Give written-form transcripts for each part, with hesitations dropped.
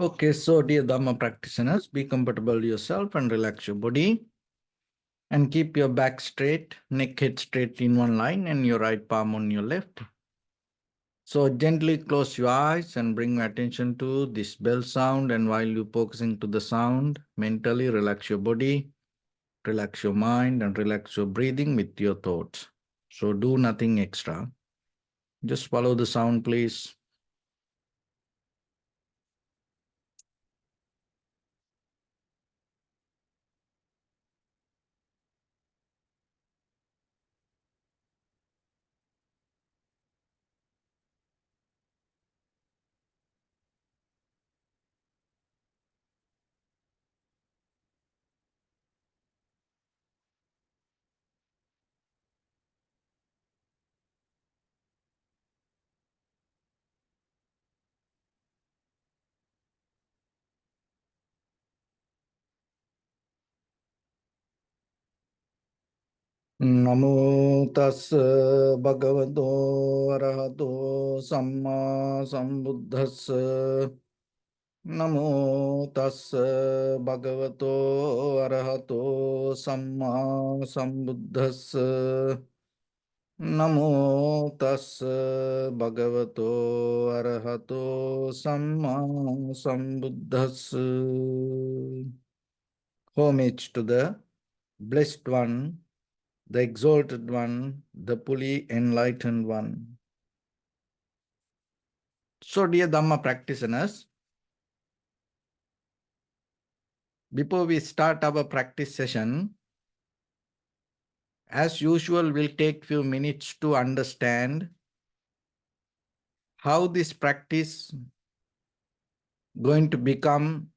Okay, so dear Dharma practitioners, be comfortable yourself and relax your body. And keep your back straight, neck head straight in one line and your right palm on your left. So gently close your eyes and bring your attention to this bell sound. And while you're focusing to the sound, mentally relax your body, relax your mind and relax your breathing with your thoughts. So do nothing extra. Just follow the sound, please. Namo tassa bhagavato arahato samma sambuddhassa. Namo tassa bhagavato arahato samma sambuddhassa. Namo tassa bhagavato arahato samma sambuddhassa. Homage to the Blessed One, the Exalted One, the fully Enlightened One. So, dear Dhamma practitioners, before we start our practice session, as usual, we'll take few minutes to understand how this practice going to become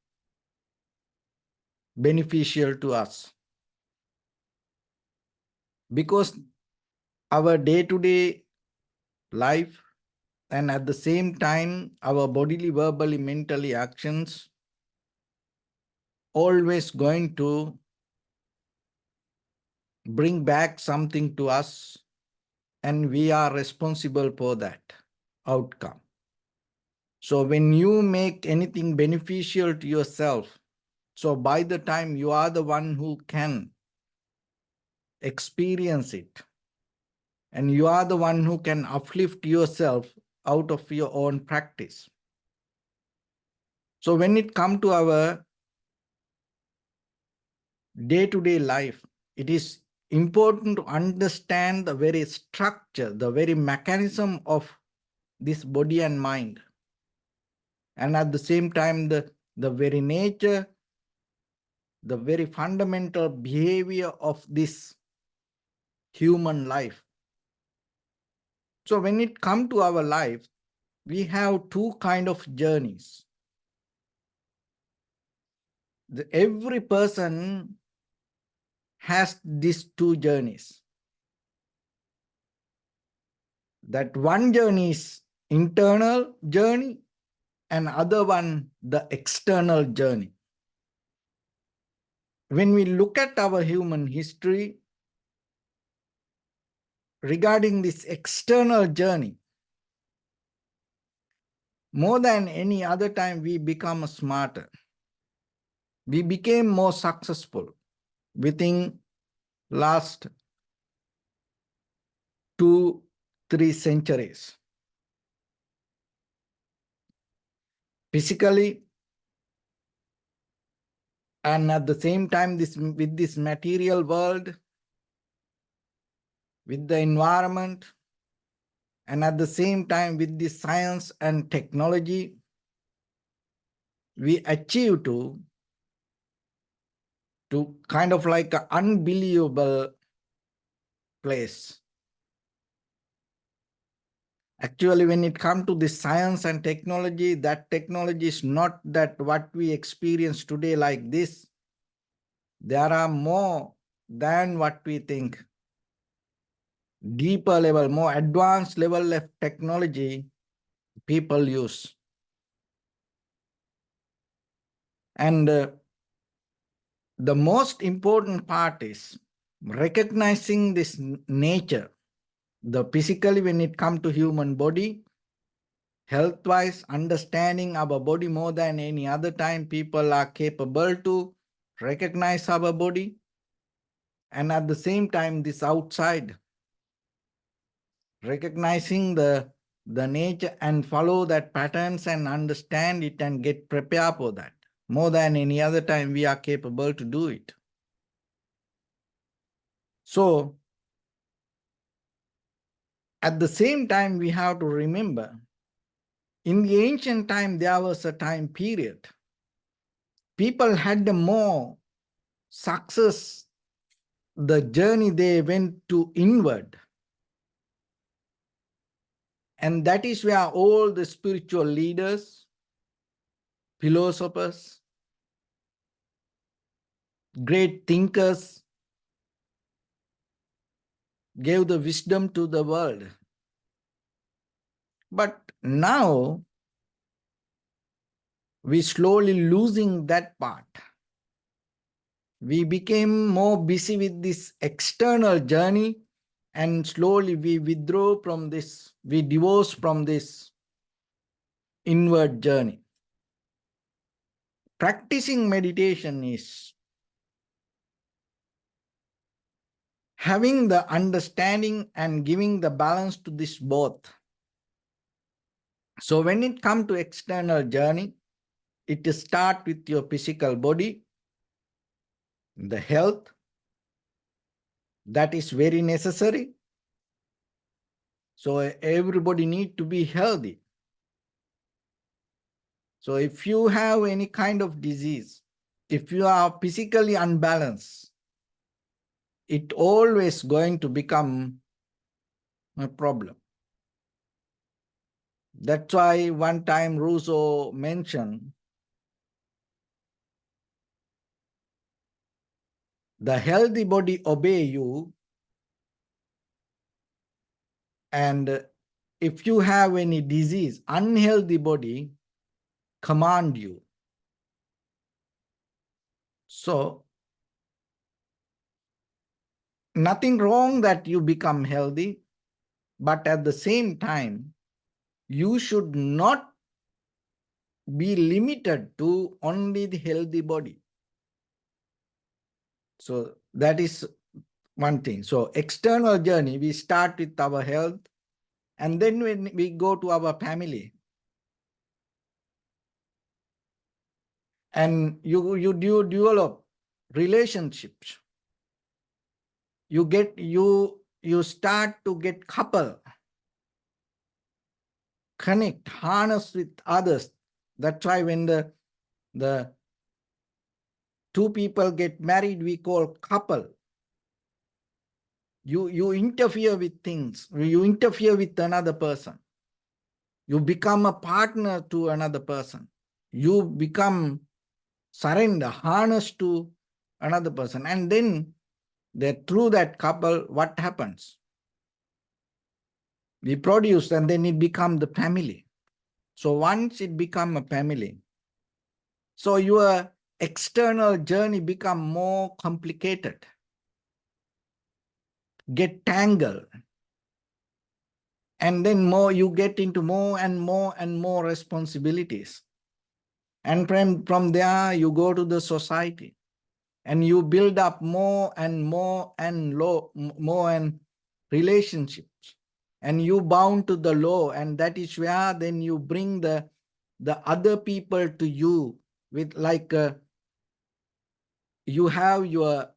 beneficial to us. Because our day-to-day life and at the same time, our bodily, verbally, mentally actions always going to bring back something to us, and we are responsible for that outcome. So when you make anything beneficial to yourself, so by the time you are the one who can experience it, and you are the one who can uplift yourself out of your own practice. So when it comes to our day-to-day life, it is important to understand the very structure, the very mechanism of this body and mind. And at the same time, the very nature, the very fundamental behavior of this human life. So when it comes to our life, we have two kind of journeys. Every person has these two journeys. That one journey is internal journey and other one the external journey. When we look at our human history regarding this external journey, more than any other time we become smarter. We became more successful within last 2-3 centuries. Physically, and at the same time with this material world, with the environment, and at the same time with the science and technology, we achieve to kind of like an unbelievable place. Actually, when it comes to this science and technology, that technology is not that what we experience today like this. There are more than what we think. Deeper level, more advanced level of technology people use. And the most important part is recognizing this nature. The physically, when it comes to human body, health-wise, understanding our body more than any other time, people are capable to recognize our body. And at the same time, this outside, recognizing the nature and follow that patterns and understand it and get prepared for that. More than any other time, we are capable to do it. So, at the same time, we have to remember, in the ancient time, there was a time period. People had the more success, the journey they went to inward. And that is where all the spiritual leaders, philosophers, great thinkers gave the wisdom to the world. But now, we slowly losing that part. We became more busy with this external journey, and slowly we withdraw from this, we divorce from this inward journey. Practicing meditation is having the understanding and giving the balance to this both. So when it comes to external journey, it starts with your physical body, the health, that is very necessary. So everybody needs to be healthy. So if you have any kind of disease, if you are physically unbalanced, it always going to become a problem. That's why one time Rousseau mentioned, the healthy body obey you, and if you have any disease, unhealthy body command you. So nothing wrong that you become healthy, but at the same time, you should not be limited to only the healthy body. So that is one thing. So external journey, we start with our health, and then when we go to our family, and you develop relationships. You start to get couple, connect, harness with others. That's why when the two people get married, we call couple. You interfere with things. You interfere with another person. You become a partner to another person. You become surrender, harness to another person. And then through that couple, what happens? We produce, and then it becomes the family. So once it becomes a family, so your external journey become more complicated, get tangled, and then more you get into more and more and more responsibilities. And from there, you go to the society, and you build up more and more and more and relationships, and you bound to the law, and that is where then you bring the other people to you with like you have your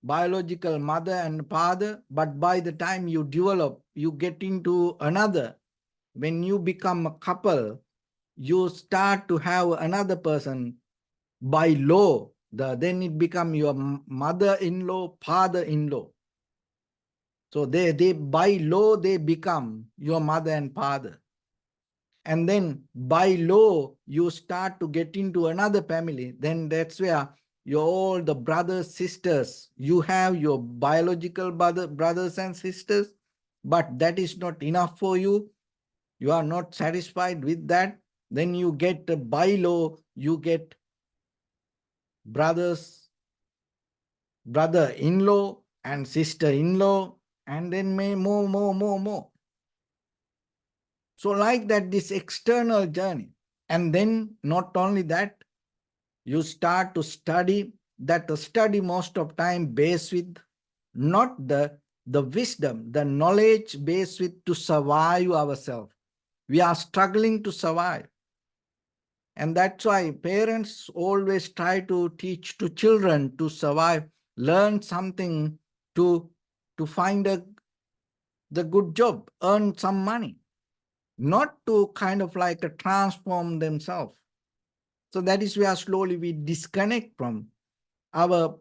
biological mother and father, but by the time you develop, you get into another. When you become a couple, you start to have another person by law. Then it become your mother-in-law, father-in-law. So they by law, they become your mother and father. And then by law, you start to get into another family. Then that's where all the brothers, sisters, you have your biological brothers and sisters, but that is not enough for you. You are not satisfied with that. Then you get by law, you get brother-in-law and sister-in-law, and then more. So like that, this external journey. And then not only that, you start to study, that study most of time based with not the wisdom, the knowledge based with to survive ourselves. We are struggling to survive. And that's why parents always try to teach to children to survive, learn something to find the good job, earn some money, not to kind of like transform themselves. So that is where slowly we disconnect our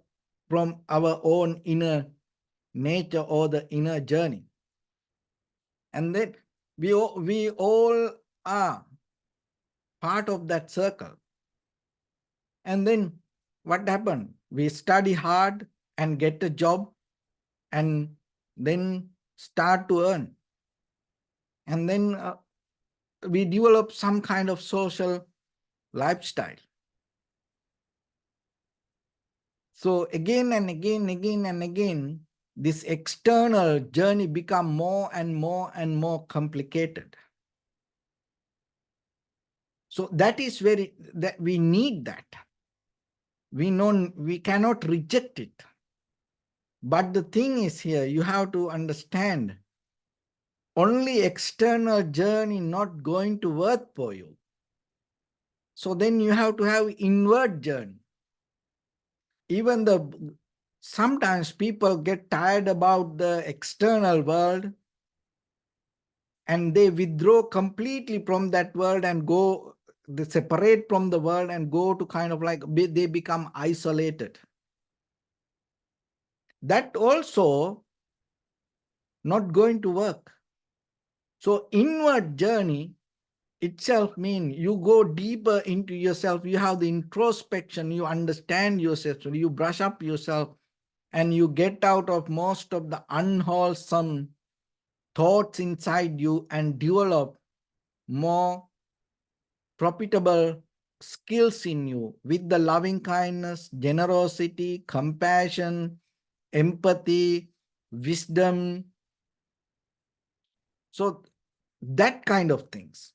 from our own inner nature or the inner journey. And that we all are part of that circle. And then what happened? We study hard and get a job and then start to earn. And then we develop some kind of social lifestyle. So again and again, this external journey become more and more complicated. So that is that we need that. We know we cannot reject it. But the thing is here, you have to understand, only external journey not going to work for you. So then you have to have inward journey. Even sometimes people get tired about the external world and they withdraw completely from that world and they separate from the world and go to kind of like, they become isolated. That also not going to work. So inward journey itself means you go deeper into yourself, you have the introspection, you understand yourself, you brush up yourself, and you get out of most of the unwholesome thoughts inside you and develop more profitable skills in you with the loving kindness, generosity, compassion, empathy, wisdom. So that kind of things.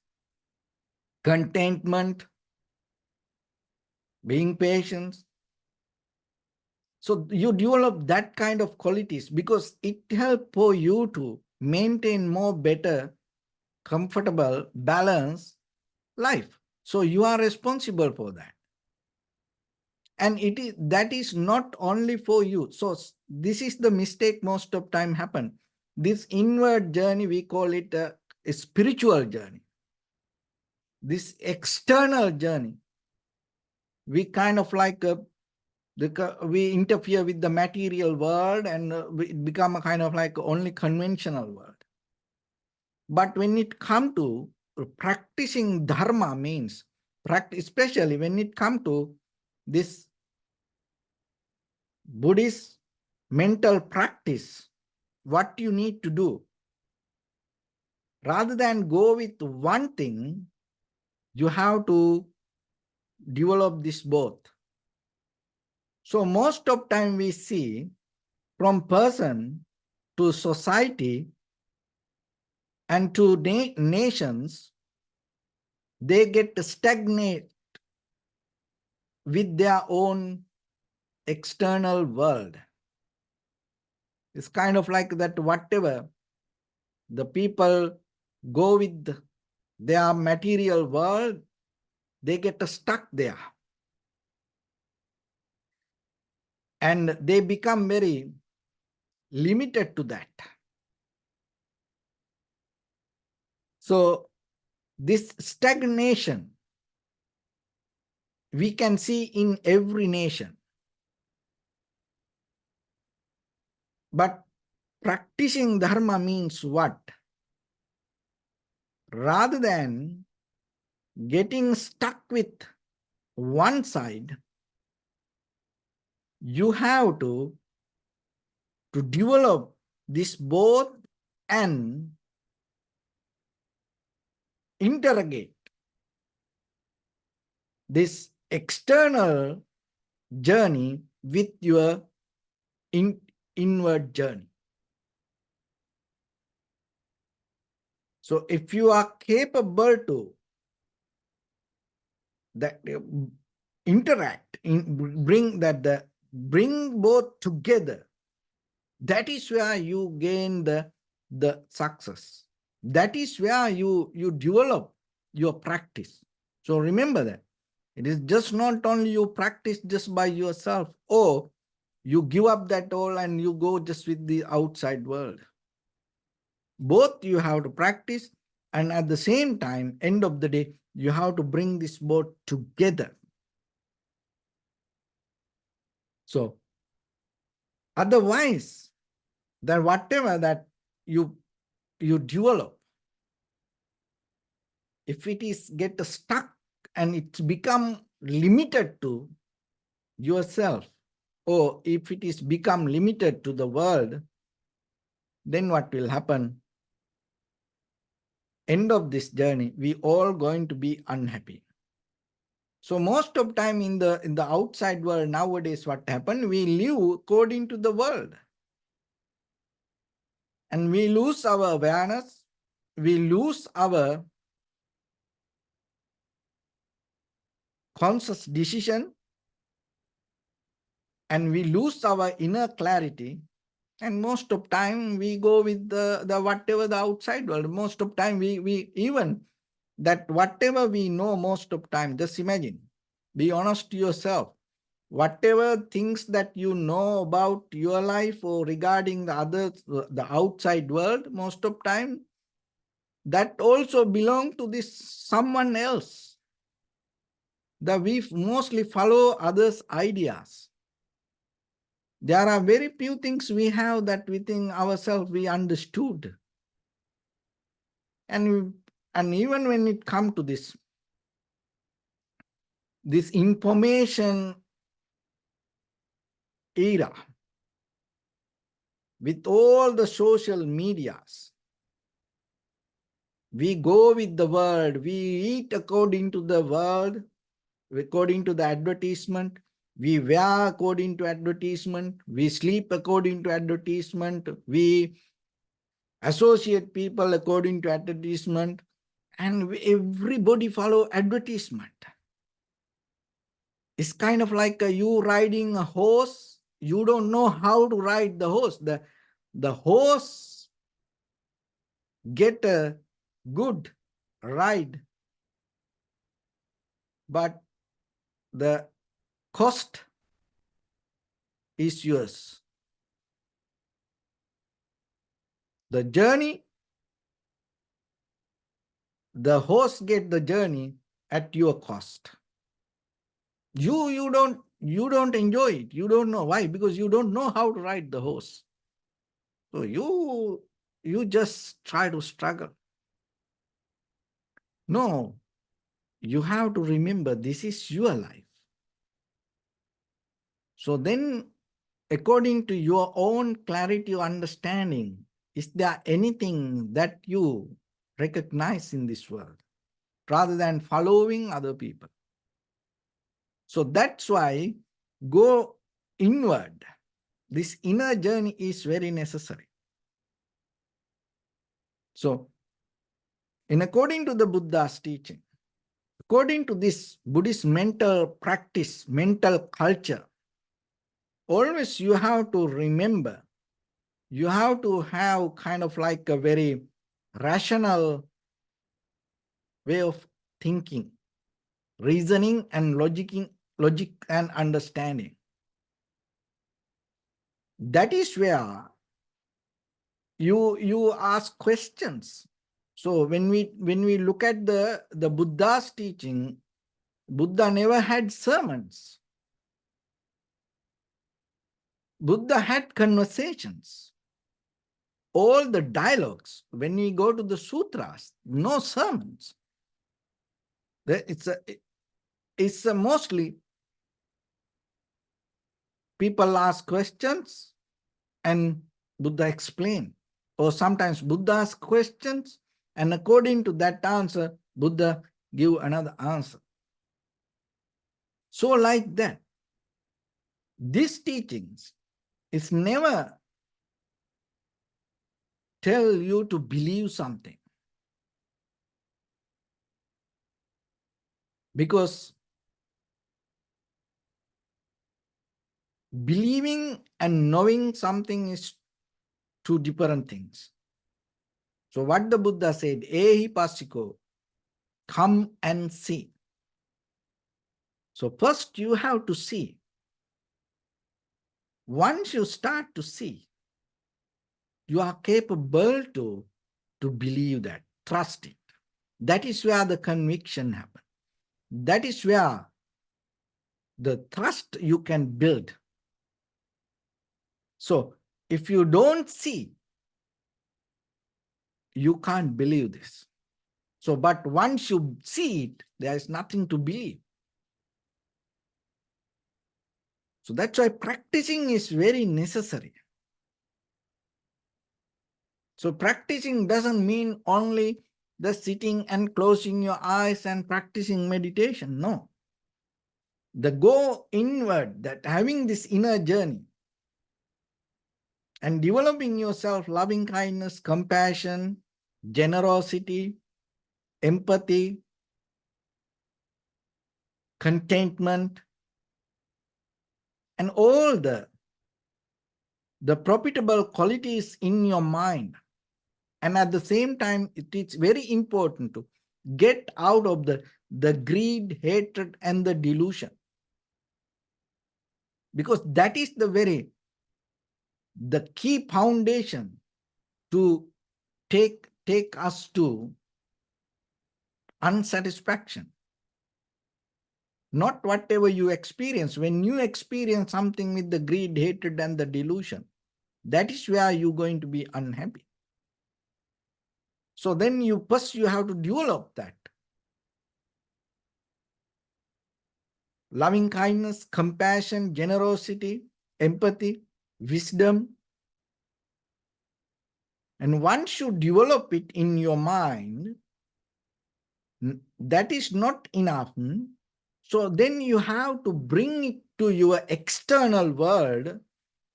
Contentment, being patient. So you develop that kind of qualities because it helps for you to maintain more better, comfortable, balanced life. So you are responsible for that. And that is not only for you. So this is the mistake most of time happen. This inward journey, we call it a spiritual journey. This external journey, we kind of like we interfere with the material world and it become a kind of like only conventional world. But when it come to practicing dharma means, especially when it come to this Buddhist mental practice, what you need to do, rather than go with one thing, you have to develop this both. So most of time we see from person to society and to nations, they get stagnate with their own external world. It's kind of like that whatever the people go with their material world, they get stuck there. And they become very limited to that. So this stagnation, we can see in every nation. But practicing dharma means what? Rather than getting stuck with one side, you have to develop this both and interrogate this external journey with your inward journey. So if you are capable to that interact, bring both together, that is where you gain the success. That is where you develop your practice. So remember that. It is just not only you practice just by yourself, or you give up that all and you go just with the outside world. Both you have to practice, and at the same time, end of the day, you have to bring this both together. So otherwise, that whatever that you develop, if it is get stuck and it's become limited to yourself, or if it is become limited to the world, then what will happen? End of this journey, we all going to be unhappy. So most of time in the outside world nowadays, what happened? We live according to the world, and we lose our awareness, we lose our conscious decision, and we lose our inner clarity. And most of time we go with the whatever the outside world. Most of time we even that whatever we know, most of time, just imagine, be honest to yourself. Whatever things that you know about your life or regarding the others, the outside world, most of time, that also belong to this someone else. That we mostly follow others' ideas. There are very few things we have that within ourselves we understood. And even when it comes to this information era, with all the social medias, we go with the world, we eat according to the world, according to the advertisement, we wear according to advertisement, we sleep according to advertisement, we associate people according to advertisement, and everybody follow advertisement. It's kind of like you riding a horse. You don't know how to ride the horse. The horse get a good ride, but the cost is yours. The journey, the horse get the journey at your cost. You don't enjoy it. You don't know why, because you don't know how to ride the horse. So you just try to struggle. No, you have to remember this is your life. So then, according to your own clarity or understanding, is there anything that you recognize in this world rather than following other people? So that's why go inward. This inner journey is very necessary. So, in according to the Buddha's teaching, according to this Buddhist mental practice, mental culture, always you have to remember, you have to have kind of like a very rational way of thinking, reasoning and logic and understanding. That is where you ask questions. So when we look at the Buddha's teaching, Buddha never had sermons. Buddha had conversations. All the dialogues, when we go to the sutras, no sermons. It's mostly people ask questions and Buddha explain. Or sometimes Buddha asks questions, and according to that answer, Buddha give another answer. So like that, these teachings is never tell you to believe something. Because believing and knowing something is two different things. So what the Buddha said, Ehi Pasiko, come and see. So first you have to see. Once you start to see, you are capable to believe that, trust it. That is where the conviction happens. That is where the trust you can build. So if you don't see, you can't believe this. So, but once you see it, there is nothing to believe. So that's why practicing is very necessary. So practicing doesn't mean only the sitting and closing your eyes and practicing meditation. No. The go inward, that having this inner journey and developing yourself, loving kindness, compassion, generosity, empathy, contentment, and all the profitable qualities in your mind. And at the same time, it is very important to get out of the greed, hatred, and the delusion. Because that is the key foundation to take us to unsatisfaction. Not whatever you experience. When you experience something with the greed, hatred, and the delusion, that is where you're going to be unhappy. So then you have to develop that. Loving kindness, compassion, generosity, empathy, wisdom. And once you develop it in your mind, that is not enough. So then you have to bring it to your external world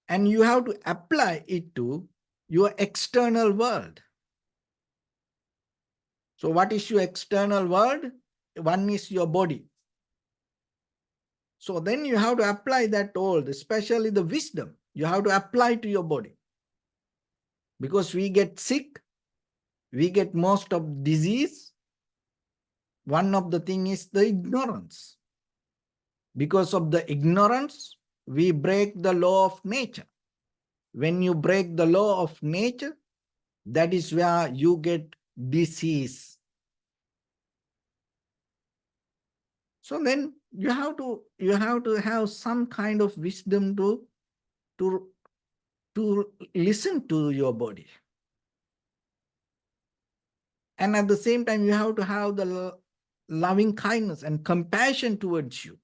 and you have to apply it to your external world. So what is your external world? One is your body. So then you have to apply that all, especially the wisdom. You have to apply to your body. Because we get sick, we get most of disease. One of the thing is the ignorance. Because of the ignorance, we break the law of nature. When you break the law of nature, that is where you get disease. So then you have to have some kind of wisdom to listen to your body. And at the same time, you have to have the loving kindness and compassion towards you.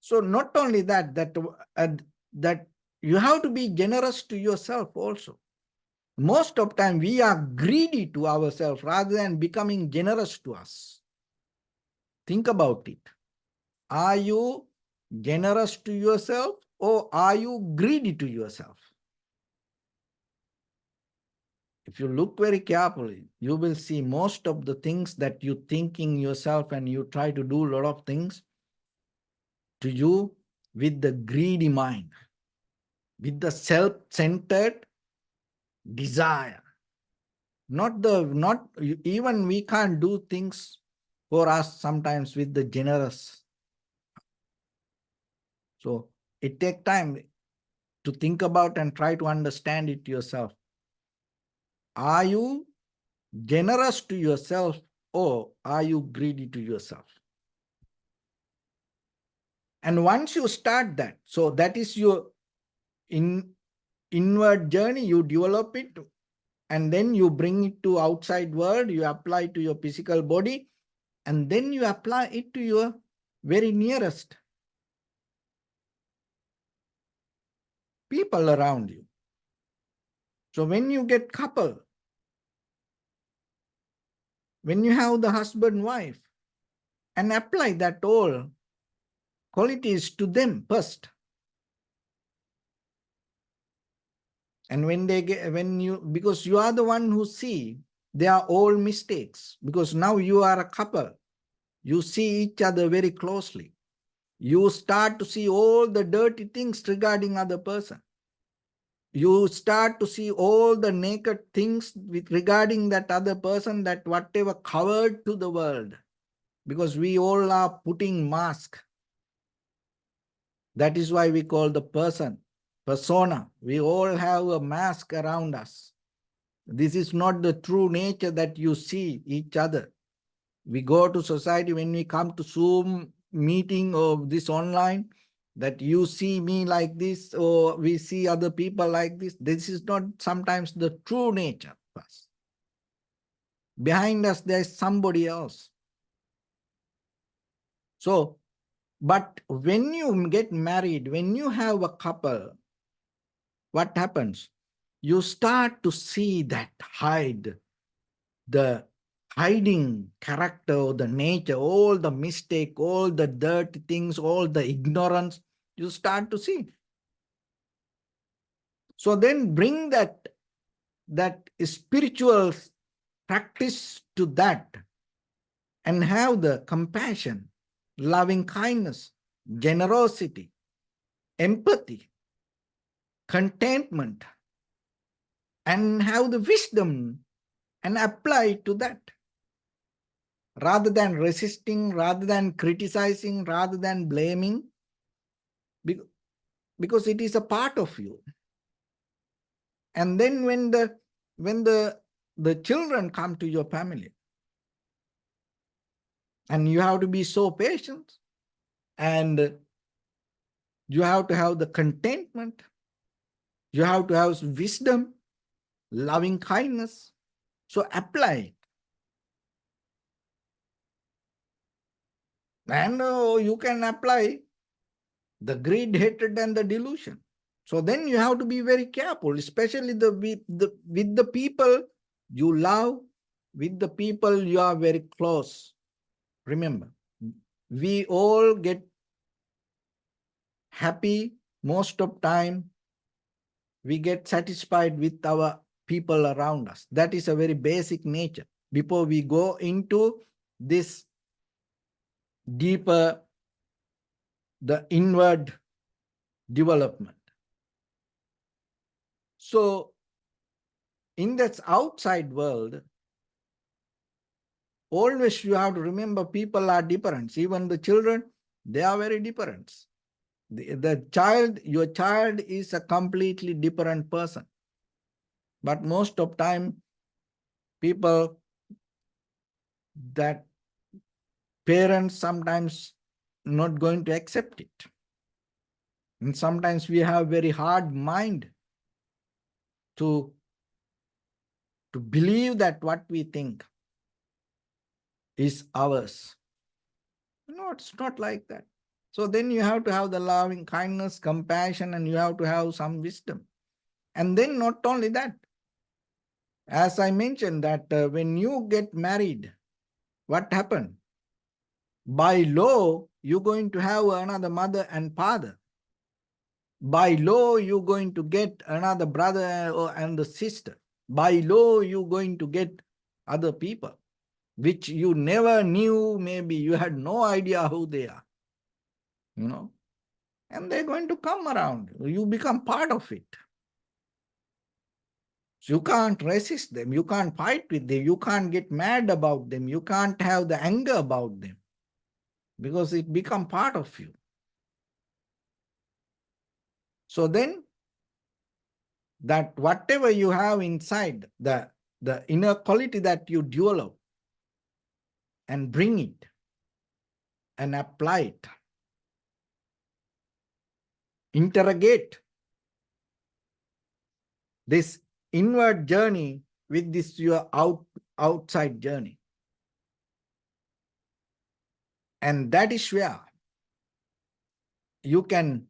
So not only that you have to be generous to yourself also. Most of the time we are greedy to ourselves rather than becoming generous to us. Think about it. Are you generous to yourself or are you greedy to yourself? If you look very carefully, you will see most of the things that you think in yourself and you try to do a lot of things to you with the greedy mind, with the self-centered desire. Not even we can't do things for us sometimes with the generous. So it takes time to think about and try to understand it yourself. Are you generous to yourself or are you greedy to yourself? And once you start that, so that is your inward journey, you develop it and then you bring it to outside world, you apply to your physical body, and then you apply it to your very nearest people around you. So when you get couple, when you have the husband, wife, and apply that all qualities to them first. And because you are the one who see their all mistakes, because now you are a couple. You see each other very closely. You start to see all the dirty things regarding other person. You start to see all the naked things regarding that other person, that whatever covered to the world, because we all are putting mask. That is why we call the persona. We all have a mask around us. This is not the true nature that you see each other. We go to society, when we come to Zoom meeting or this online, that you see me like this, or we see other people like this. This is not sometimes the true nature of us. Behind us, there is somebody else. So, but when you get married, when you have a couple, what happens? You start to see that the hiding character, the nature, all the mistake, all the dirty things, all the ignorance, you start to see. So then bring that spiritual practice to that, and have the compassion, loving kindness, generosity, empathy, contentment, and have the wisdom and apply to that. Rather than resisting, rather than criticizing, rather than blaming, because it is a part of you. And then when the children come to your family, and you have to be so patient, and you have to have the contentment, you have to have wisdom, loving kindness. So apply it. And you can apply the greed, hatred, and the delusion. So then you have to be very careful, especially with the people you love, with the people you are very close. Remember, we all get happy most of time. We get satisfied with our people around us. That is a very basic nature. Before we go into this deeper, the inward development. So in that outside world, always you have to remember people are different. Even the children, they are very different. The child, your child is a completely different person. But most of time, people, that parents sometimes not going to accept it. And sometimes we have very hard mind to believe that what we think is ours. No, it's not like that. So then you have to have the loving kindness, compassion, and you have to have some wisdom. And then not only that, as I mentioned that when you get married, what happened? By law, you're going to have another mother and father. By law, you're going to get another brother and the sister. By law, you're going to get other people, which you never knew, maybe you had no idea who they are, and they're going to come around. You become part of it. So you can't resist them. You can't fight with them. You can't get mad about them. You can't have the anger about them, because it become part of you. So then that whatever you have inside, the inner quality that you develop, and bring it and apply it. Interrogate this inward journey with this your outside journey. And that is where you can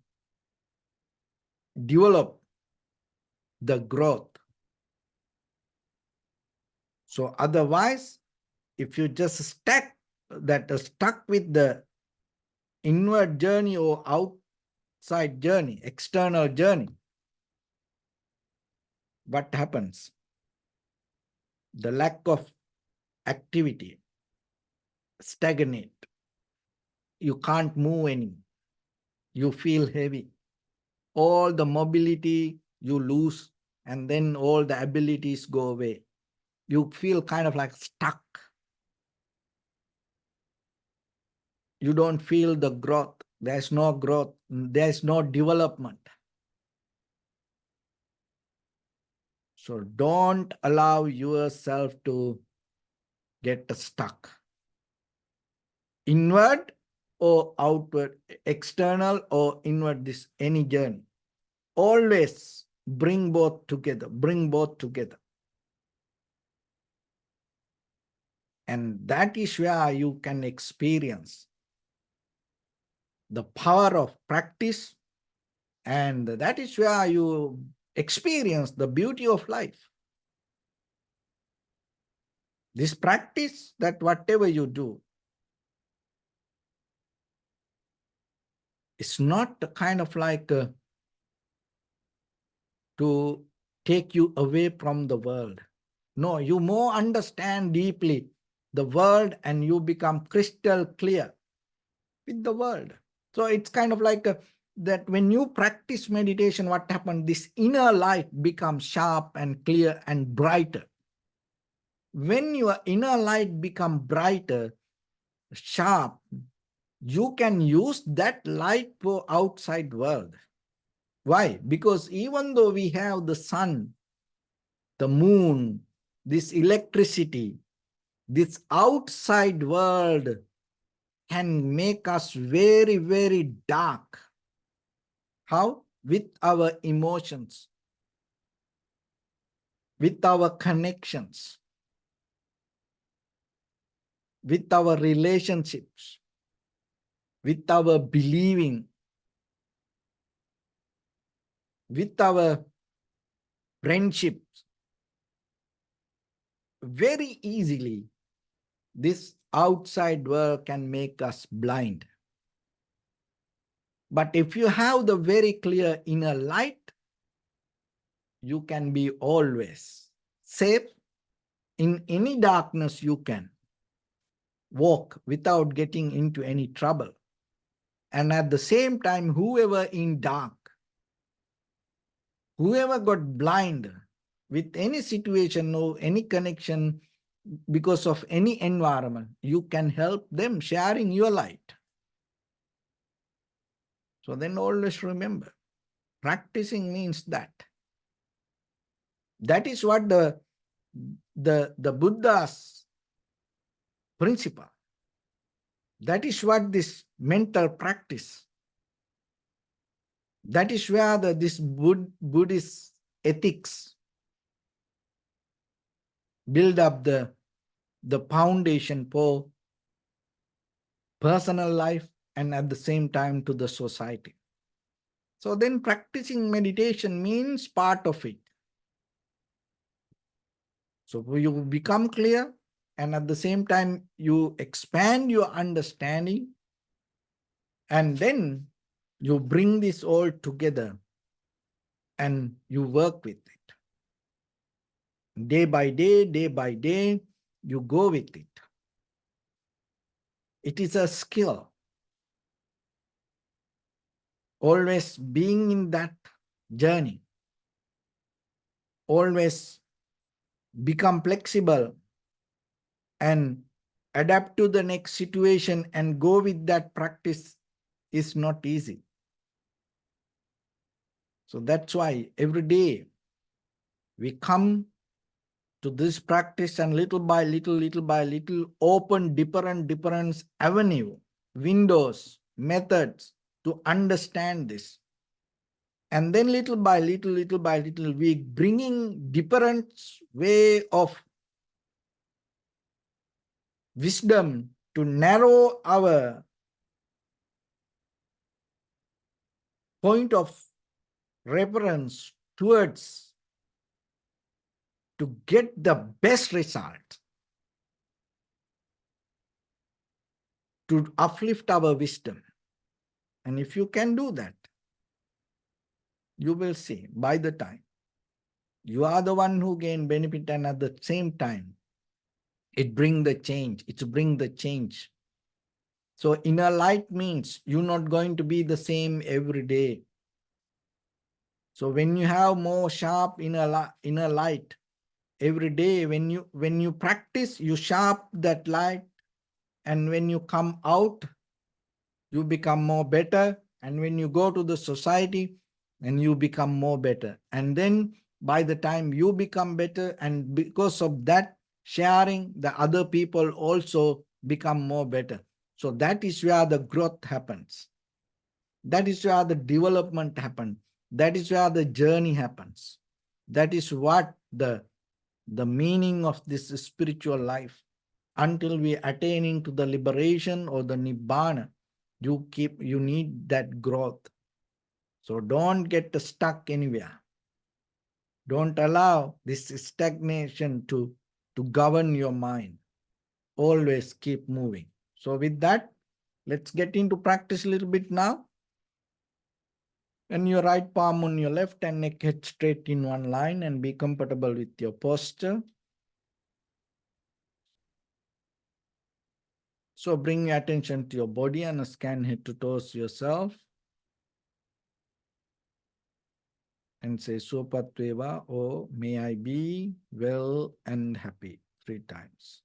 develop the growth. So otherwise, if you just stuck with the inward journey or outside journey, external journey, what happens? The lack of activity, stagnate. You can't move anymore. You feel heavy. All the mobility you lose, and then all the abilities go away. You feel kind of like stuck. You don't feel the growth. There's no growth. There's no development. So don't allow yourself to get stuck. Inward or outward, external or inward, this any journey. Always bring both together. Bring both together. And that is where you can experience the power of practice, and that is where you experience the beauty of life. This practice, that whatever you do, it's not kind of like to take you away from the world. No, you more understand deeply the world and you become crystal clear with the world. So it's kind of like that when you practice meditation, what happens? This inner light becomes sharp and clear and brighter. When your inner light becomes brighter, sharp, you can use that light for outside world. Why? Because even though we have the sun, the moon, this electricity, this outside world can make us very, very dark. How? With our emotions, with our connections, with our relationships, with our believing, with our friendships. Very easily, this outside world can make us blind. But if you have the very clear inner light, you can be always safe. In any darkness, you can walk without getting into any trouble. And at the same time, whoever in dark, whoever got blind with any situation or any connection because of any environment, you can help them sharing your light. So then always remember, practicing means that. That is what the Buddha's principle. That is what this mental practice. That is where this Buddhist ethics build up the foundation for personal life and at the same time to the society. So then practicing meditation means part of it. So you become clear and at the same time you expand your understanding and then you bring this all together and you work with it. Day by day, you go with it. It is a skill. Always being in that journey. Always become flexible and adapt to the next situation and go with that practice is not easy. So that's why every day we come to this practice and little by little, open different avenue, windows, methods to understand this. And then little by little, we bringing different way of wisdom to narrow our point of reference towards to get the best result, to uplift our wisdom. And if you can do that, you will see by the time you are the one who gain benefit and at the same time It bring the change. It's bring the change. So inner light means you're not going to be the same every day. So when you have more sharp inner light every day, when you practice, you sharp that light, and when you come out, you become more better. And when you go to the society, and you become more better. And then by the time you become better, and because of that sharing, the other people also become more better. So that is where the growth happens. That is where the development happens. That is where the journey happens. That is what the meaning of this spiritual life. Until we attaining to the liberation or the nibbana, you need that growth. So don't get stuck anywhere. Don't allow this stagnation to govern your mind. Always keep moving. So with that, let's get into practice a little bit now. And your right palm on your left and neck head straight in one line, and be comfortable with your posture. So bring your attention to your body and scan head to toes yourself. And say Sopatveva, or may I be well and happy 3 times.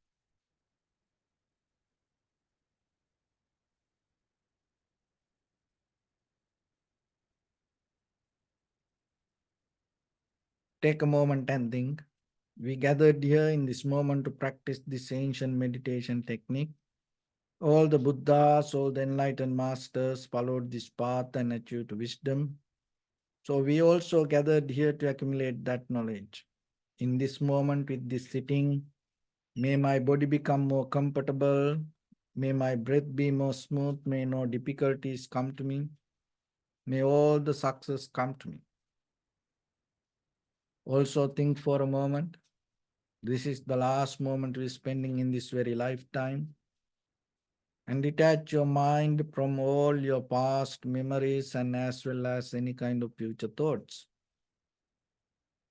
Take a moment and think. We gathered here in this moment to practice this ancient meditation technique. All the Buddhas, all the enlightened masters followed this path and achieved wisdom. So we also gathered here to accumulate that knowledge. In this moment with this sitting, may my body become more comfortable. May my breath be more smooth. May no difficulties come to me. May all the success come to me. Also think for a moment. This is the last moment we're spending in this very lifetime. And detach your mind from all your past memories and as well as any kind of future thoughts.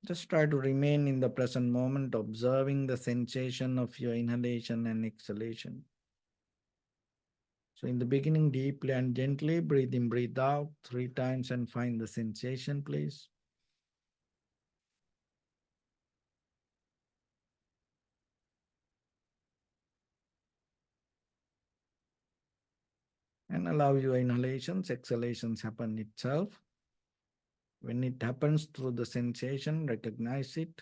Just try to remain in the present moment, observing the sensation of your inhalation and exhalation. So in the beginning, deeply and gently, breathe in, breathe out 3 times and find the sensation, please. And allow your inhalations, exhalations happen itself. When it happens through the sensation, recognize it.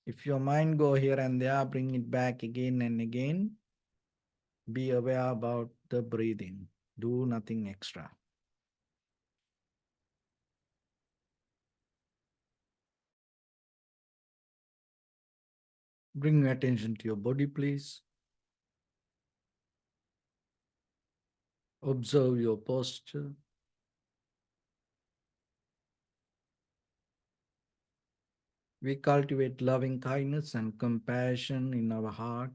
If your mind go here and there, bring it back again and again. Be aware about the breathing. Do nothing extra. Bring your attention to your body, please. Observe your posture. We cultivate loving kindness and compassion in our heart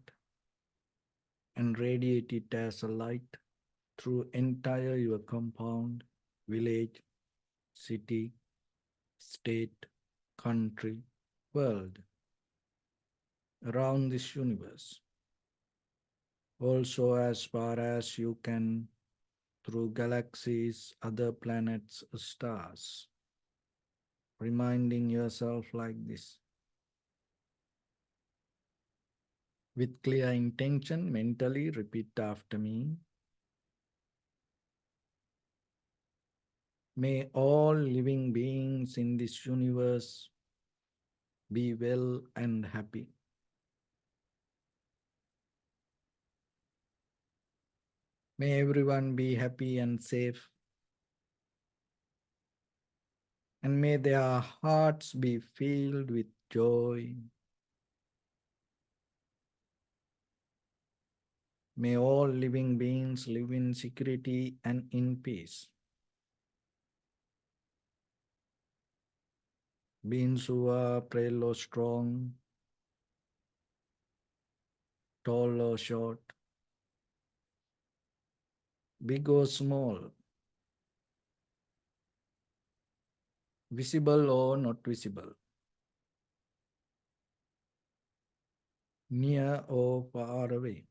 and radiate it as a light through entire your compound, village, city, state, country, world, around this universe. Also as far as you can, through galaxies, other planets, stars. Reminding yourself like this. With clear intention, mentally repeat after me. May all living beings in this universe be well and happy. May everyone be happy and safe. And may their hearts be filled with joy. May all living beings live in security and in peace. Beings who are frail or strong, tall or short, big or small, visible or not visible. near or far away.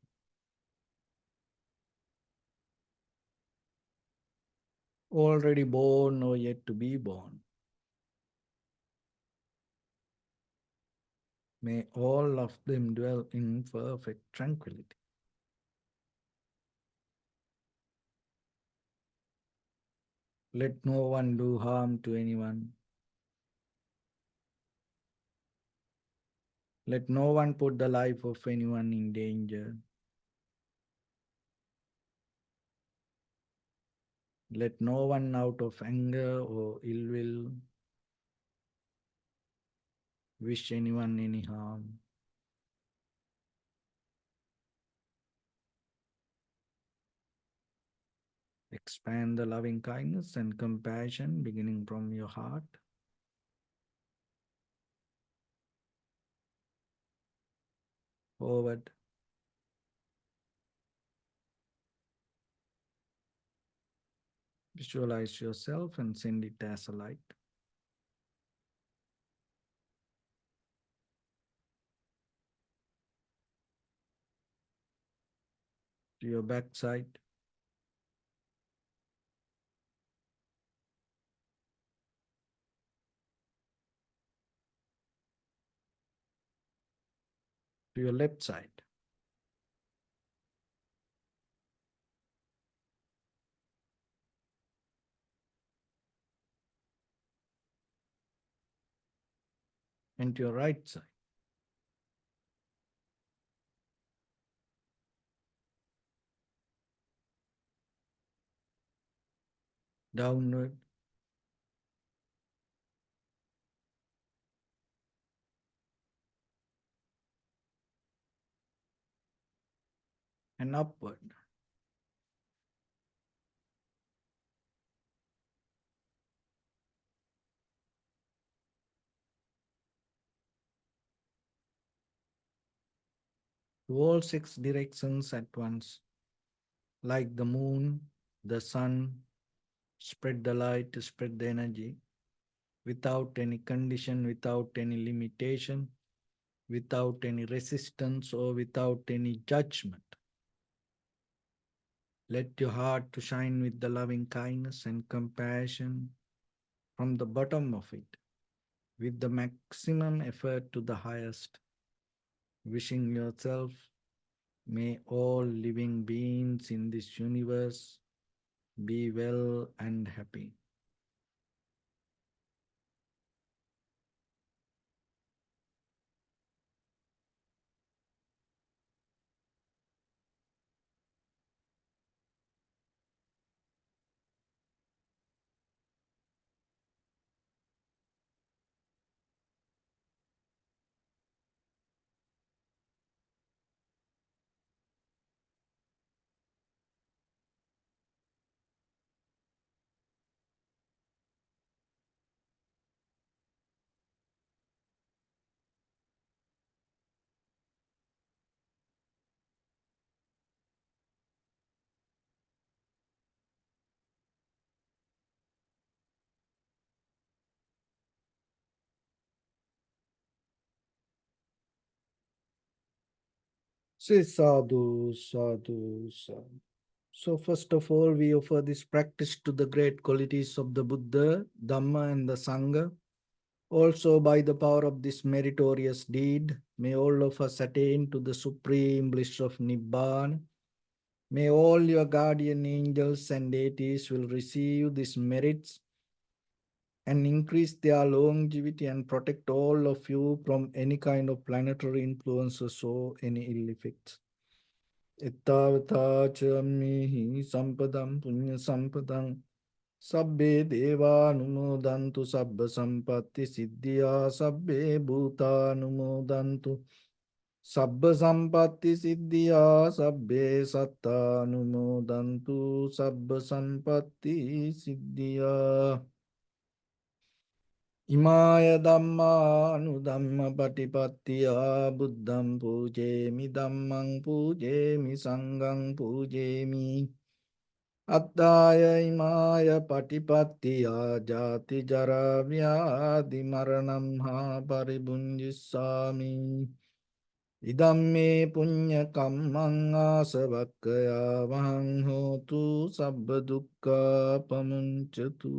Already born or yet to be born. May all of them dwell in perfect tranquility. Let no one do harm to anyone. Let no one put the life of anyone in danger. Let no one out of anger or ill will wish anyone any harm. Expand the loving kindness and compassion beginning from your heart. Forward. Visualize yourself and send it as a light. To your backside. To your left side. And to your right side. Downward. And upward. To all six directions at once. Like the moon, the sun, spread the light, spread the energy without any condition, without any limitation, without any resistance or without any judgment. Let your heart to shine with the loving kindness and compassion from the bottom of it, with the maximum effort to the highest, wishing yourself, may all living beings in this universe be well and happy. Say sadhu, sadhu, sadhu. So first of all, we offer this practice to the great qualities of the Buddha, Dhamma and the Sangha. Also by the power of this meritorious deed, may all of us attain to the supreme bliss of Nibbana. May all your guardian angels and deities will receive these merits and increase their longevity and protect all of you from any kind of planetary influences or any ill effects. Ittavata chammihi sampadam punya sampadam sabbe deva numodantu sabba sampatti siddhya sabbe bhuta numodantu sabba sampatti siddhya sabbe satta numodantu sabba sampatti siddhya. Imaya dhamma anudhamma patipattiya buddham pujemi dhammang pujemi sanghang pujemi. Attaya imaya patipattiya jati jara vyadi maranam ha paribunjissami. Idamme punya kammang asavakkaya vahang hotu sabba dukkha pamuncatu.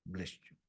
Bless you.